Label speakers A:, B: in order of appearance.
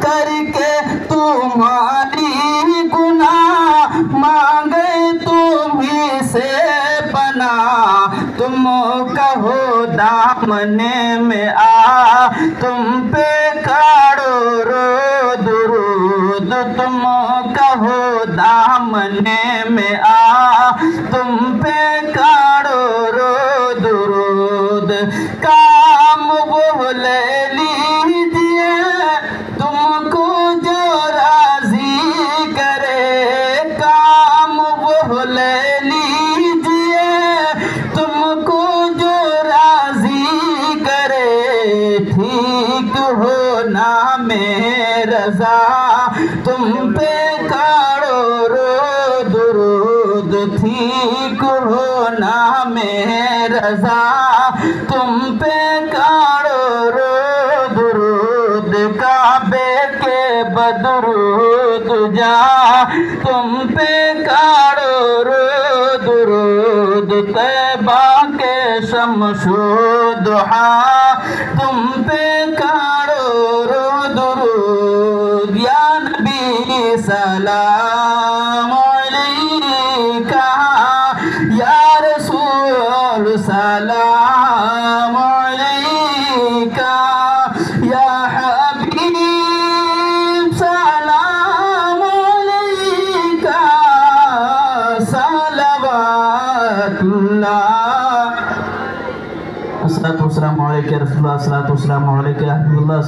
A: करके तुम्हारी गुनाह मांगे तुम्ही से पना। तुम कहो दामने में आ तुम पे काढ़ो रो दुरूद। तुम कहो दामने में आ तुम पे काढ़ो रो दुरूद। काम वो ले लीजिए तुमको जो राजी करे। काम वो ले लीजिए तुमको जो राजी करे। ठीक हो ना में रजा तुम पे काढ़ो रो दुरूद। ठीक हो ना में रजा तुम पे काढ़ो रो दुरूद। काबे के बदरूद जा तुम पे काढ़ो रो दुरूद। तैबा के शमशो दुहा तुम पे काढ़ो रो दुरूद। या नबी सलाम अलैका या रसूल सलाम अलैका या हबीब सलाम अलैका सलवातुल्लाह। अस्सलातु वस्सलामु अलैका रसूलुल्लाह, अस्सलातु वस्सलामु अलैका हबीबुल्लाह।